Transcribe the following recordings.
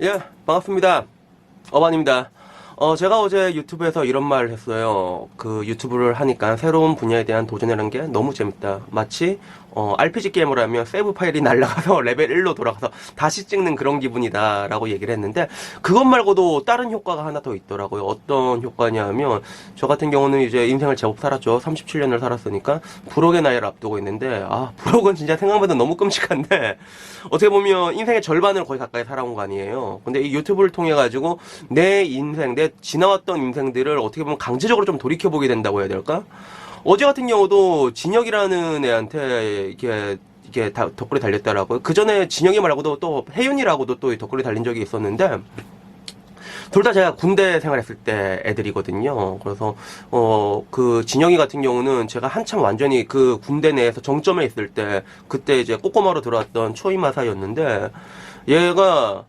예, 반갑습니다. 어반입니다. 제가 어제 유튜브에서 이런 말을 했어요. 그 유튜브를 하니까 새로운 분야에 대한 도전이라는 게 너무 재밌다. 마치 RPG 게임을 하면 세이브 파일이 날아가서 레벨 1로 돌아가서 다시 찍는 그런 기분이다 라고 얘기를 했는데, 그것 말고도 다른 효과가 하나 더 있더라고요. 어떤 효과냐면, 저 같은 경우는 이제 인생을 제법 살았죠. 37년을 살았으니까 불혹의 나이를 앞두고 있는데, 불혹은 진짜 생각보다 너무 끔찍한데, 어떻게 보면 인생의 절반을 거의 가까이 살아온 거 아니에요. 근데 이 유튜브를 통해 가지고 내 인생, 내 지나왔던 인생들을 어떻게 보면 강제적으로 좀 돌이켜보게 된다고 해야 될까? 어제 같은 경우도 진혁이라는 애한테 이게 덧글이 달렸더라고요. 그 전에 진혁이 말고도 또 혜윤이라고도 또 덧글이 달린 적이 있었는데, 둘 다 제가 군대 생활했을 때 애들이거든요. 그래서 그 진영이 같은 경우는 제가 한참 완전히 그 군대 내에서 정점에 있을 때, 그때 이제 꼬꼬마로 들어왔던 초이마사였는데, 얘가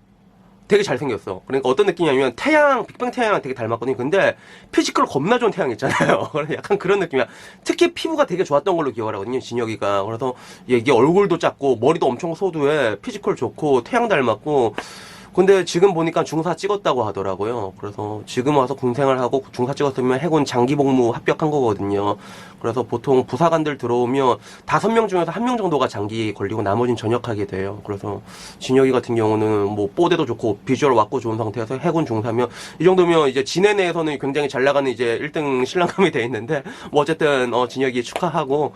되게 잘생겼어. 그러니까 어떤 느낌이냐면 빅뱅 태양이랑 되게 닮았거든요. 근데 피지컬 겁나 좋은 태양 있잖아요. 약간 그런 느낌이야. 특히 피부가 되게 좋았던 걸로 기억을 하거든요, 진혁이가. 그래서 이게 얼굴도 작고 머리도 엄청 소두에 피지컬 좋고 태양 닮았고, 근데 지금 보니까 중사 찍었다고 하더라고요. 그래서 지금 와서 군생활 하고 중사 찍었으면 해군 장기복무 합격한 거거든요. 그래서 보통 부사관들 들어오면 5명 중에서 1명 정도가 장기 걸리고 나머지는 전역하게 돼요. 그래서 진혁이 같은 경우는 뭐 뽀대도 좋고 비주얼 왔고 좋은 상태에서 해군 중사면, 이 정도면 이제 진해 내에서는 굉장히 잘 나가는 이제 1등 신랑감이 돼 있는데, 뭐 어쨌든 진혁이 축하하고,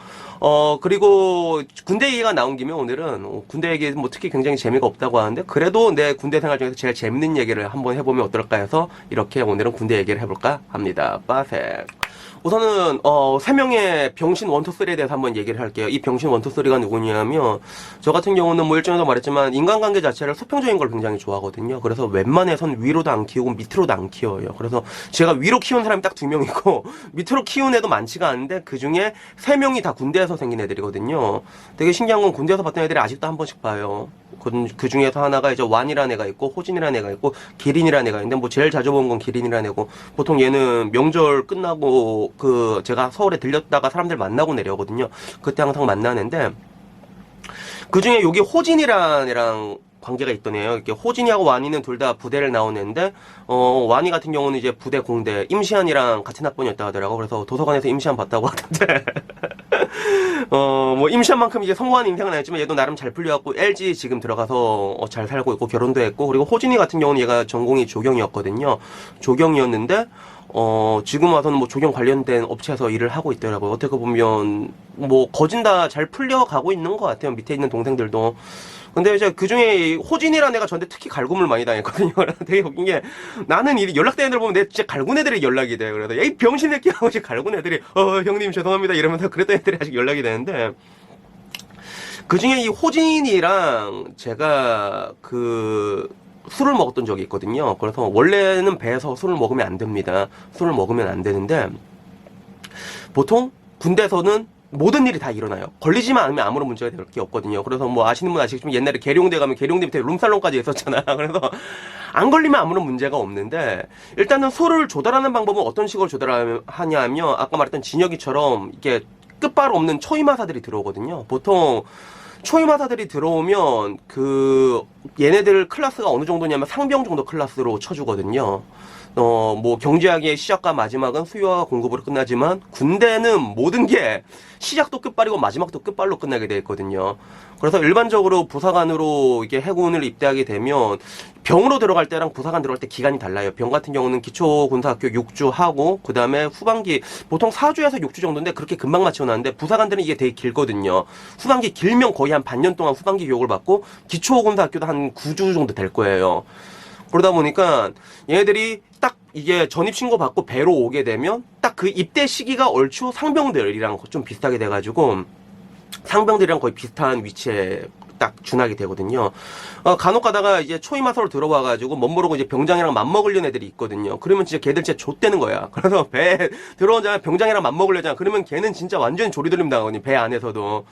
그리고 군대 얘기가 나온 김에 오늘은 군대 얘기 뭐 특히 굉장히 재미가 없다고 하는데, 그래도 내 군대 생활 중에서 제일 재밌는 얘기를 한번 해보면 어떨까 해서 이렇게 오늘은 군대 얘기를 해볼까 합니다. 빠세. 우선은 3명의 병신 1, 2, 3에 대해서 한번 얘기를 할게요. 이 병신 1, 2, 3가 누구냐면, 저 같은 경우는 뭐 일전에도 말했지만 인간관계 자체를 수평적인 걸 굉장히 좋아하거든요. 그래서 웬만해선 위로도 안 키우고 밑으로도 안 키워요. 그래서 제가 위로 키운 사람이 딱 2명이고 밑으로 키운 애도 많지가 않은데, 그 중에 3명이 다 군대에서 생긴 애들이거든요. 되게 신기한 건 군대에서 봤던 애들이 아직도 한 번씩 봐요. 그 중에서 하나가 이제 완이라는 애가 있고, 호진이라는 애가 있고, 기린이라는 애가 있는데, 뭐 제일 자주 본 건 기린이라는 애고, 보통 얘는 명절 끝나고 제가 서울에 들렸다가 사람들 만나고 내려오거든요. 그때 항상 만나는데, 그 중에 여기 호진이라는 애랑 관계가 있던 애예요. 이렇게 호진이하고 완이는 둘 다 부대를 나오는데, 완이 같은 경우는 이제 부대 공대 임시한이랑 같은 학번이었다 하더라고. 그래서 도서관에서 임시한 봤다고 하던데. 뭐 임시한만큼 이제 성공한 인생은 아니지만 얘도 나름 잘 풀려갖고 LG 지금 들어가서 잘 살고 있고 결혼도 했고, 그리고 호진이 같은 경우는 얘가 전공이 조경이었거든요. 조경이었는데 지금 와서는 뭐 조경 관련된 업체에서 일을 하고 있더라고요. 어떻게 보면 뭐 거진 다 잘 풀려가고 있는 것 같아요. 밑에 있는 동생들도. 근데 이제 그 중에 호진이라는 애가 저한테 특히 갈굼을 많이 당했거든요. 되게 웃긴 게, 나는 이 연락된 애들 보면 내 진짜 갈굼 애들이 연락이 돼. 그래서 이 병신 새끼 하고 이제 갈굼 애들이 형님 죄송합니다 이러면서 그랬던 애들이 아직 연락이 되는데, 그 중에 이 호진이랑 제가 술을 먹었던 적이 있거든요. 그래서 원래는 배에서 술을 먹으면 안 됩니다. 술을 먹으면 안 되는데, 보통 군대에서는 모든 일이 다 일어나요. 걸리지만 않으면 아무런 문제가 될 게 없거든요. 그래서 뭐 아시는 분 아시겠지만 옛날에 계룡대 가면 계룡대 밑에 룸살롱까지 있었잖아. 그래서 안 걸리면 아무런 문제가 없는데, 일단은 술을 조달하는 방법은 어떤 식으로 조달하냐면, 아까 말했던 진혁이처럼 이게 끝발 없는 초이마사들이 들어오거든요. 보통 초이마사들이 들어오면 얘네들 클래스가 어느 정도냐면 상병 정도 클래스로 쳐주거든요. 뭐 경제학의 시작과 마지막은 수요와 공급으로 끝나지만, 군대는 모든 게 시작도 끝발이고 마지막도 끝발로 끝나게 돼 있거든요. 그래서 일반적으로 부사관으로 이게 해군을 입대하게 되면 병으로 들어갈 때랑 부사관 들어갈 때 기간이 달라요. 병 같은 경우는 기초군사학교 6주 하고, 그 다음에 후반기 보통 4주에서 6주 정도인데 그렇게 금방 맞춰놨는데, 부사관들은 이게 되게 길거든요. 후반기 길면 거의 한 반년 동안 후반기 교육을 받고, 기초군사학교도 한 9주 정도 될 거예요. 그러다 보니까 얘네들이 딱 이게 전입신고 받고 배로 오게 되면 딱 그 입대 시기가 얼추 상병들이랑 좀 비슷하게 돼가지고, 상병들이랑 거의 비슷한 위치에 딱 준하게 되거든요. 간혹 가다가 이제 초이마사로 들어와가지고 멋모르고 이제 병장이랑 맞먹으려는 애들이 있거든요. 그러면 진짜 걔들 진짜 좆되는 거야. 그래서 배 들어오자마자 병장이랑 맞먹으려잖아. 그러면 걔는 진짜 완전 조리돌림 당하거든요. 배 안에서도.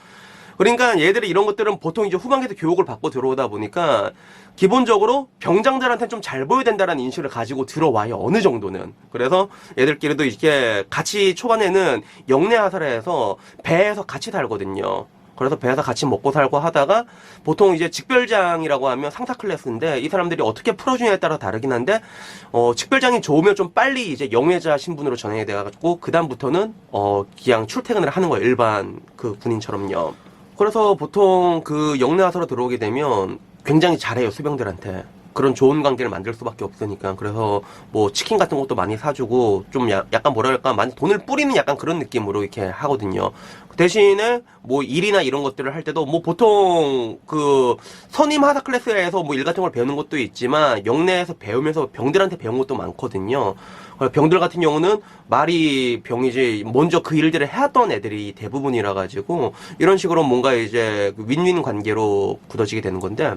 그러니까 얘들이 이런 것들은 보통 이제 후반기에서 교육을 받고 들어오다 보니까 기본적으로 병장들한테 좀 잘 보여야 된다는 인식을 가지고 들어와요. 어느 정도는. 그래서 얘들끼리도 이렇게 같이 초반에는 영내 하사를 해서 배에서 같이 살거든요. 그래서 배에서 같이 먹고 살고 하다가 보통 이제 직별장이라고 하면 상사 클래스인데 이 사람들이 어떻게 풀어주냐에 따라 다르긴 한데 직별장이 좋으면 좀 빨리 이제 영예자 신분으로 전환이 돼가지고 그 다음부터는 그냥 출퇴근을 하는 거예요. 일반 그 군인처럼요. 그래서 보통 그 영내와서로 들어오게 되면 굉장히 잘해요, 수병들한테. 그런 좋은 관계를 만들 수밖에 없으니까. 그래서 뭐 치킨 같은 것도 많이 사주고 좀 약간 뭐랄까 많이 돈을 뿌리는 약간 그런 느낌으로 이렇게 하거든요. 대신에 뭐 일이나 이런 것들을 할 때도 뭐 보통 그 선임 하사 클래스에서 뭐 일 같은 걸 배우는 것도 있지만 영내에서 배우면서 병들한테 배운 것도 많거든요. 병들 같은 경우는 말이 병이지 먼저 그 일들을 해왔던 애들이 대부분이라 가지고 이런 식으로 뭔가 이제 윈윈 관계로 굳어지게 되는 건데,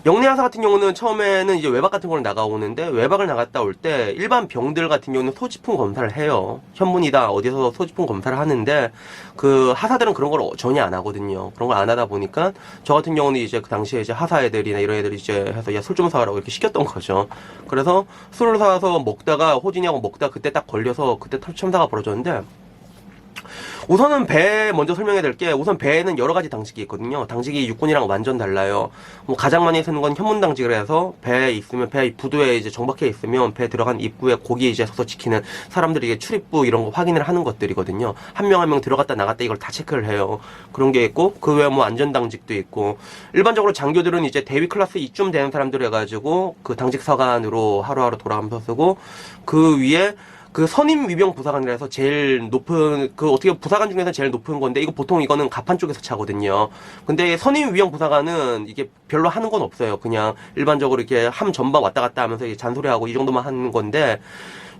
영내하사 같은 경우는 처음에는 이제 외박 같은 걸 나가오는데, 외박을 나갔다 올 때 일반 병들 같은 경우는 소지품 검사를 해요. 현문이다 어디서 소지품 검사를 하는데 그 하사들은 그런 걸 전혀 안 하거든요. 그런 걸 안 하다 보니까 저 같은 경우는 이제 그 당시에 이제 하사 애들이나 이런 애들이 이제 해서 야 술 좀 사라고 이렇게 시켰던 거죠. 그래서 술을 사서 먹다가 호진이하고 먹다가 그때 딱 걸려서 그때 참사가 벌어졌는데, 우선은 배 먼저 설명해야 될 게, 우선 배에는 여러 가지 당직이 있거든요. 당직이 육군이랑 완전 달라요. 뭐 가장 많이 쓰는 건 현문 당직을 해서 배에 있으면 배 부두에 이제 정박해 있으면 배 들어간 입구에 거기 이제 서서 지키는 사람들이 이게 출입부 이런 거 확인을 하는 것들이거든요. 한 명 한 명 들어갔다 나갔다 이걸 다 체크를 해요. 그런 게 있고, 그 외에 뭐 안전 당직도 있고, 일반적으로 장교들은 이제 대위 클래스 이쯤 되는 사람들 해가지고 그 당직 서간으로 하루하루 돌아가면서 쓰고, 그 위에 그 선임 위병 부사관이라 해서 제일 높은, 그 어떻게 부사관 중에서 제일 높은 건데, 이거 보통 이거는 가판 쪽에서 차거든요. 근데 선임 위병 부사관은 이게 별로 하는 건 없어요. 그냥 일반적으로 이렇게 함 전방 왔다 갔다 하면서 잔소리하고 이 정도만 하는 건데,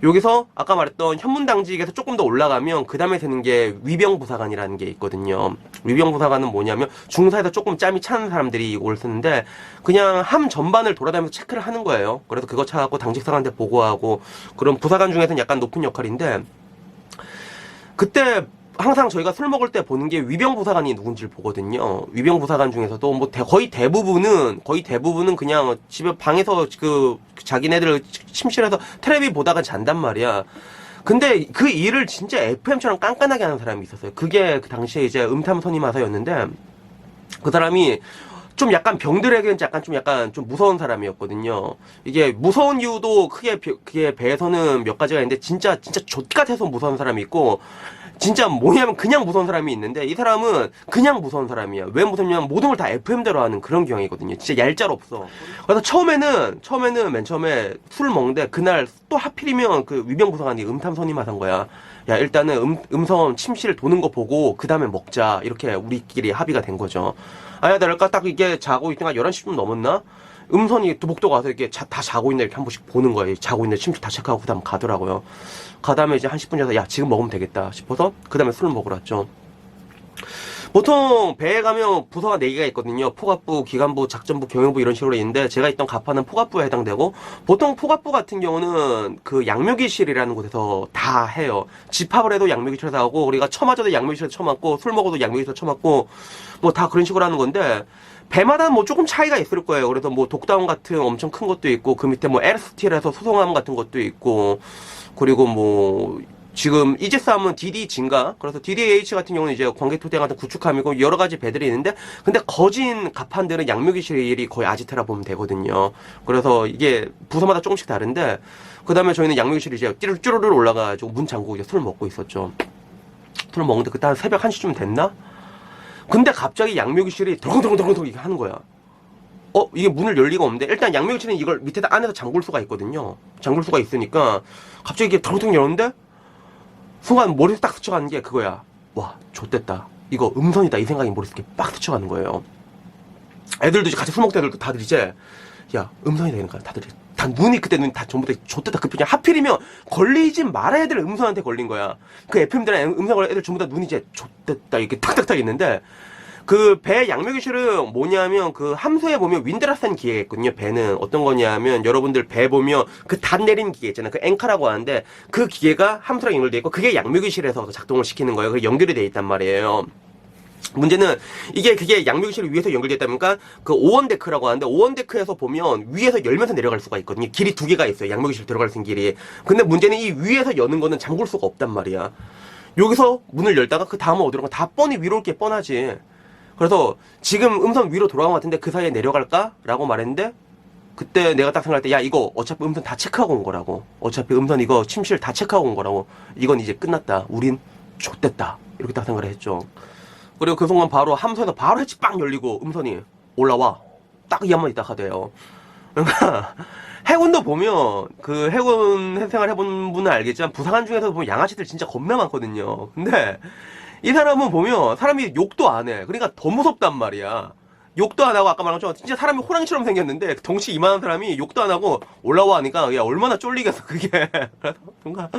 여기서 아까 말했던 현문당직에서 조금 더 올라가면 그 다음에 되는 게 위병부사관이라는 게 있거든요. 위병부사관은 뭐냐면 중사에서 조금 짬이 차는 사람들이 이걸 쓰는데, 그냥 함 전반을 돌아다니면서 체크를 하는 거예요. 그래서 그거 찾아갖고 당직사관한테 보고하고, 그런 부사관 중에서는 약간 높은 역할인데, 그때 항상 저희가 술 먹을 때 보는 게 위병부사관이 누군지를 보거든요. 위병부사관 중에서도 뭐 거의 대부분은 그냥 집에 방에서 그 자기네들 침실에서 텔레비 보다가 잔단 말이야. 근데 그 일을 진짜 FM처럼 깐깐하게 하는 사람이 있었어요. 그게 그 당시에 이제 음탐 선임하사였는데, 그 사람이 좀 약간 병들에게는 약간 좀 무서운 사람이었거든요. 이게 무서운 이유도 그게 배에서는 몇 가지가 있는데, 진짜 좆같아서 무서운 사람이 있고, 진짜 뭐냐면 그냥 무서운 사람이 있는데, 이 사람은 그냥 무서운 사람이야. 왜 무섭냐면 모든 걸 다 FM대로 하는 그런 경향이거든요. 진짜 얄짤없어. 그래서 처음에는 맨 처음에 술 먹는데, 그날 또 하필이면 그 위병부사관이 음탐 선임하던 거야. 야, 일단은 음성 침실을 도는 거 보고 그 다음에 먹자, 이렇게 우리끼리 합의가 된 거죠. 아야 될까 딱 이게 자고 있다가 11시쯤 넘었나? 음선이 목도 가서 이렇게 다 자고 있나 이렇게 한 번씩 보는 거예요. 자고 있는데 침실 다 체크하고 그 다음 가더라고요. 그 다음에 이제 한 10분 지나서 야 지금 먹으면 되겠다 싶어서 그 다음에 술을 먹으러 왔죠. 보통 배에 가면 부서가 4개가 있거든요. 포갑부, 기관부, 작전부, 경영부 이런 식으로 있는데, 제가 있던 가파는 포갑부에 해당되고, 보통 포갑부 같은 경우는 그 양묘기실이라는 곳에서 다 해요. 집합을 해도 양묘기실에서 하고, 우리가 처맞아도 양묘기실에서 처맞고, 술 먹어도 양묘기실에서 처맞고, 뭐 다 그런 식으로 하는 건데, 배마다 뭐 조금 차이가 있을 거예요. 그래서 뭐 독다운 같은 엄청 큰 것도 있고, 그 밑에 뭐 에르스틸에서 소송함 같은 것도 있고, 그리고 뭐 지금 이제 싸움은 DDG인가? 그래서 DDH 같은 경우는 이제 광개토대 같은 구축함이고 여러 가지 배들이 있는데, 근데 거진 갑판들은 양묘기실이 거의 아지트라 보면 되거든요. 그래서 이게 부서마다 조금씩 다른데, 그 다음에 저희는 양묘기실이 이제 찌르르 올라가가지고 문 잠그고 이제 술 먹고 있었죠. 술 먹는데 그때 한 새벽 1시쯤 됐나? 근데 갑자기 양묘기실이 덜컹덜컹덜컹 이렇게 하는 거야. 이게 문을 열 리가 없는데, 일단 양묘기실은 이걸 밑에다 안에서 잠글 수가 있거든요. 잠글 수가 있으니까 갑자기 이게 덜컹덜컹 열었는데, 순간 머리에서 딱 스쳐가는 게 그거야. 와, 좆됐다. 이거 음선이다. 이 생각이 머릿속에 빡 스쳐가는 거예요. 애들도 이제 같이 술 먹던 애들 다들 이제, 야, 음선이다. 이러니까 다들 다 눈이 다 전부 다 좆됐다. 그 표정. 하필이면 걸리지 말아야 애들 음선한테 걸린 거야. 그 FM들은 음선 걸린 애들 전부 다 눈이 이제 좆됐다. 이렇게 탁탁탁 있는데, 그 배 양묘기실은 뭐냐면 그 함수에 보면 윈드라스라는 기계가 있거든요. 배는 어떤 거냐면 여러분들 배 보면 그 단 내리는 기계 있잖아요. 그 앵카라고 하는데 그 기계가 함수랑 연결돼 있고 그게 양묘기실에서 작동을 시키는 거예요. 그게 연결이 돼 있단 말이에요. 문제는 그게 양묘기실 위에서 연결되어 있다니까 그 오원데크라고 하는데, 오원데크에서 보면 위에서 열면서 내려갈 수가 있거든요. 길이 2개가 있어요. 양묘기실 들어갈 수 있는 길이. 근데 문제는 이 위에서 여는 거는 잠글 수가 없단 말이야. 여기서 문을 열다가 그 다음은 어디로 가? 다 뻔히 위로 올 게 뻔하지. 그래서 지금 음선 위로 돌아간 것 같은데 그 사이에 내려갈까? 라고 말했는데 그때 내가 딱 생각할 때 야 이거 어차피 음선 다 체크하고 온 거라고. 어차피 음선 이거 침실 다 체크하고 온 거라고. 이건 이제 끝났다. 우린 좆됐다. 이렇게 딱 생각을 했죠. 그리고 그 순간 바로 함선에서 바로 해치 빵 열리고 음선이 올라와. 딱 이 한마디 딱 하대요. 그러니까 해군도 보면 그 해군 생활 해본 분은 알겠지만 부사관 중에서 보면 양아치들 진짜 겁나 많거든요. 근데 이 사람은 보면 사람이 욕도 안 해. 그러니까 더 무섭단 말이야. 욕도 안 하고 아까 말한 것처럼 진짜 사람이 호랑이처럼 생겼는데 덩치 이만한 사람이 욕도 안 하고 올라와 하니까 야 얼마나 쫄리겠어 그게. 그래서 뭔가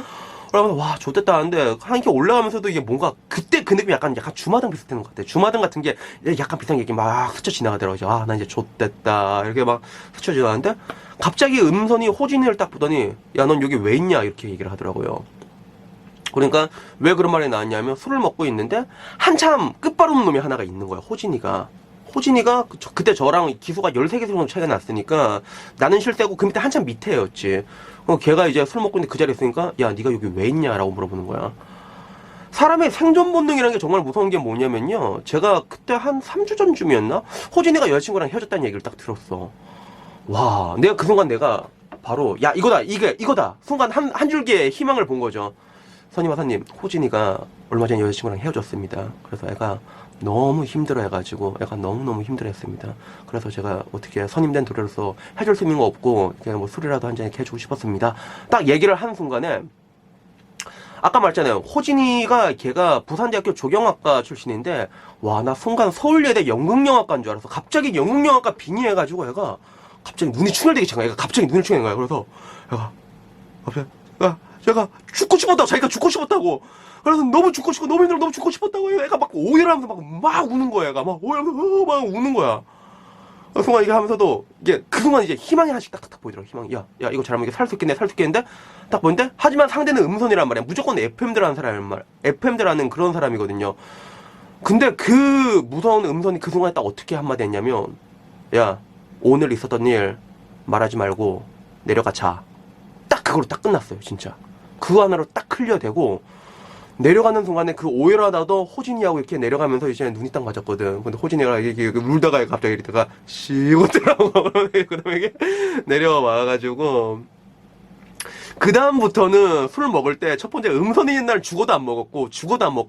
그러면 와 좋댔다 하는데 한खे 올라가면서도 이게 뭔가 그때 그 느낌이 약간 주마등 비슷한 것 같아. 주마등 같은 게 약간 비슷한 게 막 스쳐 지나가더라고요. 아 나 이제 좋댔다 이렇게 막 스쳐 지나가는데 갑자기 음선이 호진이를 딱 보더니 야 넌 여기 왜 있냐 이렇게 얘기를 하더라고요. 그러니까 왜 그런 말이 나왔냐면 술을 먹고 있는데 한참 끝바로는 놈이 하나가 있는 거야. 호진이가 그때 저랑 기수가 13개 정도 차이가 났으니까 나는 실세고 그 밑에 한참 밑에였지. 걔가 이제 술 먹고 있는데 그 자리에 있으니까 야 네가 여기 왜 있냐라고 물어보는 거야. 사람의 생존 본능이라는 게 정말 무서운 게 뭐냐면요. 제가 그때 한 3주 전쯤이었나? 호진이가 여자친구랑 헤어졌다는 얘기를 딱 들었어. 와, 내가 그 순간 내가 바로 야 이거다 순간 한 줄기의 희망을 본 거죠. 선임하사님, 호진이가 얼마 전에 여자친구랑 헤어졌습니다. 그래서 애가 너무 힘들어해가지고 애가 너무너무 힘들어했습니다. 그래서 제가 어떻게 선임된 도래로서 해줄 수 있는 거 없고 그냥 뭐 술이라도 한 잔 해주고 싶었습니다. 딱 얘기를 하는 순간에 아까 말했잖아요. 호진이가 걔가 부산대학교 조경학과 출신인데 와 나 순간 서울예대 연극영화과인 줄 알았어. 갑자기 연극영화과 빙의해가지고 애가 갑자기 눈이 충혈되기 시작한 거야. 애가 갑자기 눈이 충혈된 거야. 그래서 애가 갑자기 제가 죽고 싶었다고 자기가 죽고 싶었다고 그래서 너무 죽고 싶고 너무 힘들어 너무 죽고 싶었다고 애가 막 오열하면서 막 우는 거야. 애가 막 오열하면서 막 우는 거야. 그 순간 이게 하면서도 이게 그 순간 이제 희망이 하나씩 딱딱딱 보이더라고. 희망이 야 이거 잘하면 이게 살 수 있겠는데 딱 보는데 하지만 상대는 음선이란 말이야. 무조건 FM대라는 사람이란 FM대라는 그런 사람이거든요. 근데 그 무서운 음선이 그 순간에 딱 어떻게 한마디 했냐면 야 오늘 있었던 일 말하지 말고 내려가 자. 딱 그걸로 딱 끝났어요 진짜. 그거 하나로 딱 클리어되고 내려가는 순간에 그 오열하다도 호진이하고 이렇게 내려가면서 이제 눈이 딱 맞았거든. 근데 호진이가 이렇게 울다가 갑자기 이러다가 쉬고 들어오고 그 다음에 이게 내려와가지고 그 다음부터는 술 먹을 때 첫 번째 음선이 날 죽어도 안 먹었고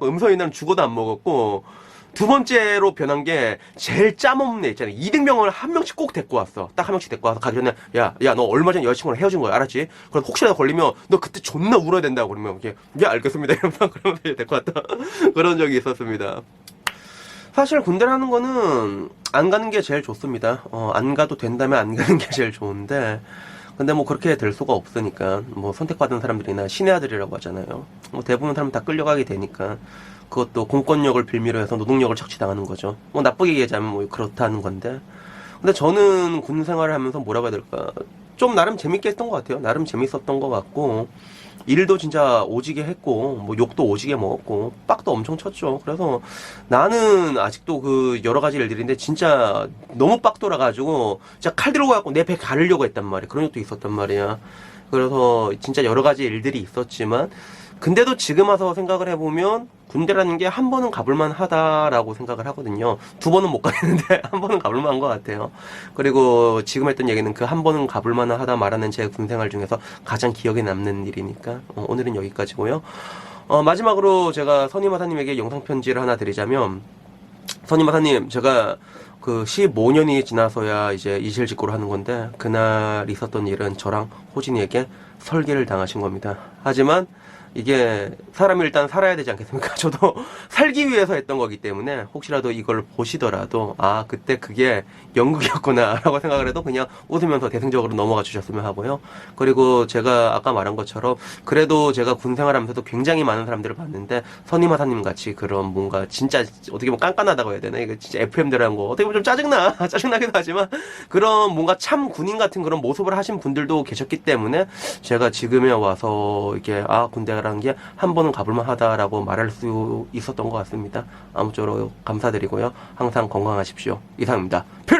음선이 날 죽어도 안 먹었고 두 번째로 변한 게 제일 짬없는 애 있잖아요. 이등병을 한 명씩 꼭 데리고 왔어. 딱 한 명씩 데리고 와서 가기 전에 야 너 얼마 전에 여자친구랑 헤어진 거야 알았지? 그럼 혹시라도 걸리면 너 그때 존나 울어야 된다고 그러면 이게 알겠습니다 이러면서 그러면서 데리고 왔다 그런 적이 있었습니다. 사실 군대라는 거는 안 가는 게 제일 좋습니다. 안 가도 된다면 안 가는 게 제일 좋은데 근데 뭐 그렇게 될 수가 없으니까 뭐 선택받은 사람들이나 신의 아들이라고 하잖아요. 뭐 대부분 사람 다 끌려가게 되니까 그것도 공권력을 빌미로 해서 노동력을 착취당하는 거죠. 뭐 나쁘게 얘기하자면 뭐 그렇다는 건데 근데 저는 군 생활을 하면서 뭐라고 해야 될까 좀 나름 재밌게 했던 것 같아요. 나름 재밌었던 것 같고 일도 진짜 오지게 했고 뭐 욕도 오지게 먹었고 빡도 엄청 쳤죠. 그래서 나는 아직도 그 여러 가지 일들인데 진짜 너무 빡 돌아가지고 진짜 칼 들고 갖고 내 배 가르려고 했단 말이야. 그런 적도 있었단 말이야. 그래서 진짜 여러 가지 일들이 있었지만 근데도 지금 와서 생각을 해보면 군대라는 게 한 번은 가볼만 하다라고 생각을 하거든요. 두 번은 못 가겠는데 한 번은 가볼만 한 것 같아요. 그리고 지금 했던 얘기는 그 한 번은 가볼만 하다 말하는 제 군생활 중에서 가장 기억에 남는 일이니까 오늘은 여기까지고요. 마지막으로 제가 선임하사님에게 영상편지를 하나 드리자면 선임하사님 제가 그 15년이 지나서야 이제 이실직고를 하는 건데 그날 있었던 일은 저랑 호진이에게 설계를 당하신 겁니다. 하지만 이게 사람이 일단 살아야 되지 않겠습니까? 저도 살기 위해서 했던 거기 때문에 혹시라도 이걸 보시더라도 아 그때 그게 연극이었구나 라고 생각을 해도 그냥 웃으면서 대승적으로 넘어가 주셨으면 하고요. 그리고 제가 아까 말한 것처럼 그래도 제가 군 생활하면서도 굉장히 많은 사람들을 봤는데 선임하사님 같이 그런 뭔가 진짜 어떻게 보면 깐깐하다고 해야 되나? 이거 진짜 FM대라는 거 어떻게 보면 좀 짜증나기도 하지만 그런 뭔가 참 군인 같은 그런 모습을 하신 분들도 계셨기 때문에 제가 지금에 와서 이렇게 아 군대라는 게 한 번은 가볼만 하다라고 말할 수 있었던 것 같습니다. 아무쪼록 감사드리고요. 항상 건강하십시오. 이상입니다. 필